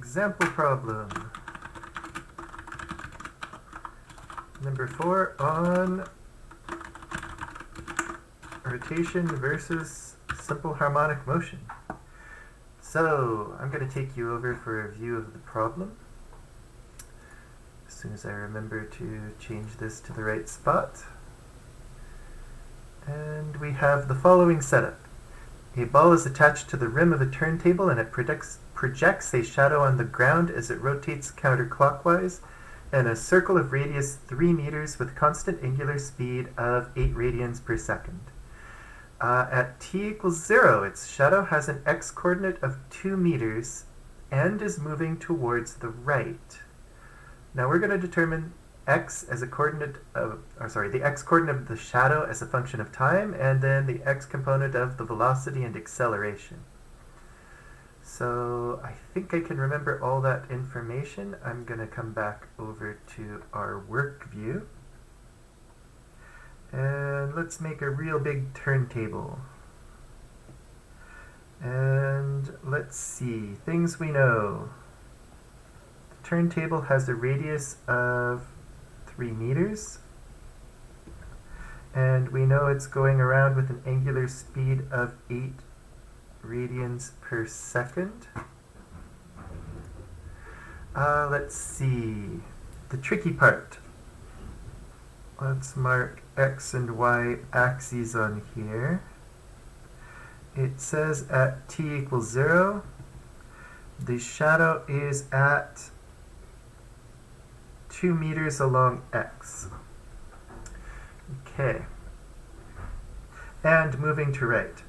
Example problem. Number 4 on rotation versus simple harmonic motion. So I'm going to take you over for a view of the problem. As soon as I remember to change this to the right spot. And we have the following setup. A ball is attached to the rim of a turntable and it projects a shadow on the ground as it rotates counterclockwise in a circle of radius 3 meters with constant angular speed of 8 radians per second. At t equals 0, its shadow has an x-coordinate of 2 meters and is moving towards the right. Now we're going to determine x as a coordinate of, the x-coordinate of the shadow as a function of time, and then the x-component of the velocity and acceleration. So I think I can remember all that information. I'm going to come back over to our work view. And let's make a real big turntable. And let's see, things we know. The turntable has a radius of 3 meters. And we know it's going around with an angular speed of 8 radians per second. Let's see, the tricky part. Let's mark x and y axes on here. It says at t equals 0, the shadow is at 2 meters along x. Okay. And moving to right.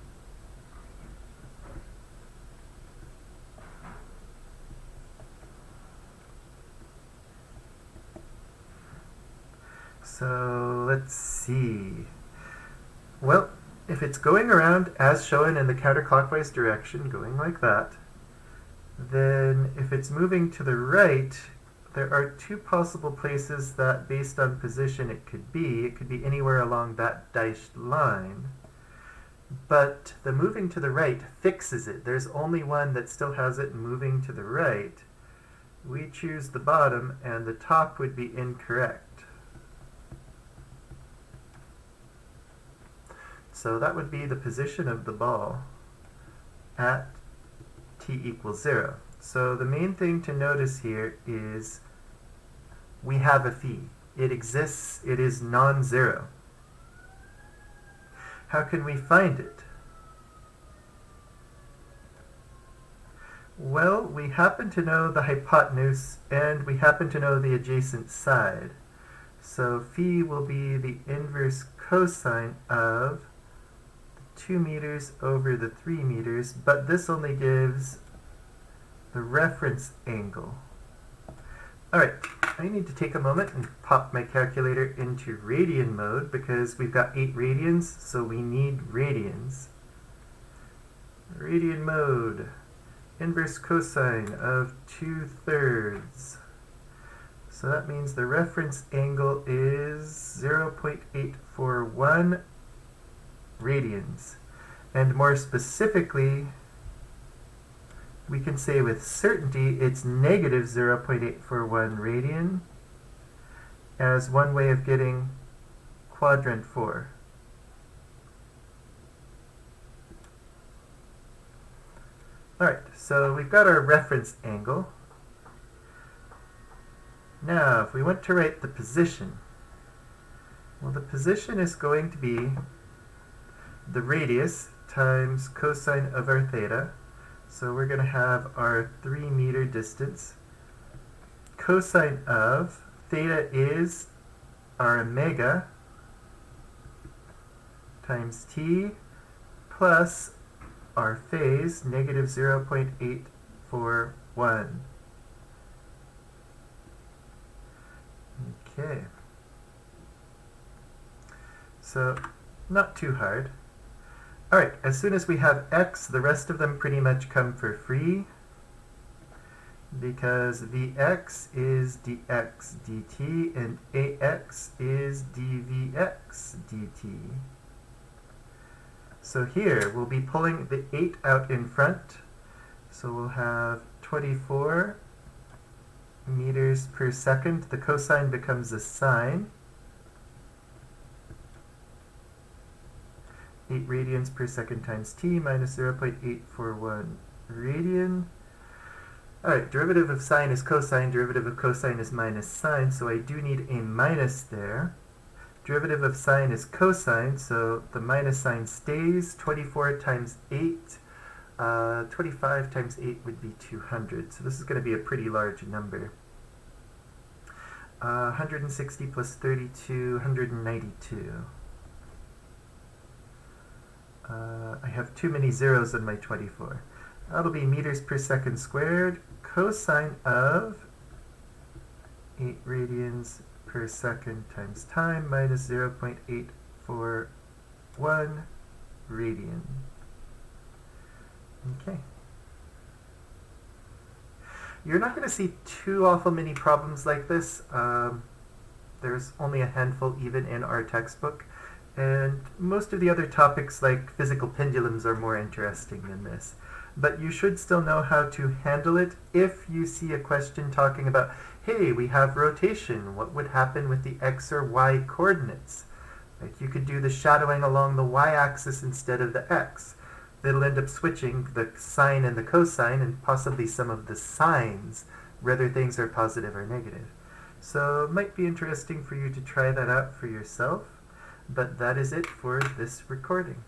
So let's see. Well, if it's going around as shown in the counterclockwise direction, going like that, then if it's moving to the right, there are 2 possible places that, based on position, it could be. It could be anywhere along that dashed line. But the moving to the right fixes it. There's only one that still has it moving to the right. We choose the bottom, and the top would be incorrect. So that would be the position of the ball at t equals 0. So the main thing to notice here is we have a phi. It exists. It is non-zero. How can we find it? Well, we happen to know the hypotenuse and we happen to know the adjacent side. So phi will be the inverse cosine of 2 meters over the 3 meters, but this only gives the reference angle. Alright, I need to take a moment and pop my calculator into radian mode because we've got 8 radians, so we need radians. Radian mode, inverse cosine of 2/3. So that means the reference angle is 0.841 radians. And more specifically, we can say with certainty it's negative 0.841 radian as one way of getting quadrant 4. Alright, so we've got our reference angle. Now, if we want to write the position, well, the position is going to be the radius times cosine of our theta. So we're going to have our 3 meter distance. Cosine of theta is our omega times t plus our phase, negative 0.841. Okay. So, not too hard. Alright, as soon as we have x, the rest of them pretty much come for free because vx is dx dt and ax is dvx dt. So here we'll be pulling the 8 out in front, so we'll have 24 meters per second. The cosine becomes a sine. 8 radians per second times t minus 0.841 radian. Alright, derivative of sine is cosine, derivative of cosine is minus sine, so I do need a minus there. Derivative of sine is cosine, so the minus sign stays. 24 times 8, 25 times 8 would be 200, so this is going to be a pretty large number. 160 plus 32, 192. I have too many zeros in my 24. That'll be meters per second squared, cosine of 8 radians per second times time minus 0.841 radian. Okay. You're not going to see too awful many problems like this. There's only a handful even in our textbook. And most of the other topics like physical pendulums are more interesting than this. But you should still know how to handle it if you see a question talking about, hey, we have rotation. What would happen with the x or y coordinates? Like you could do the shadowing along the y-axis instead of the x. It'll end up switching the sine and the cosine and possibly some of the signs, whether things are positive or negative. So it might be interesting for you to try that out for yourself. But that is it for this recording.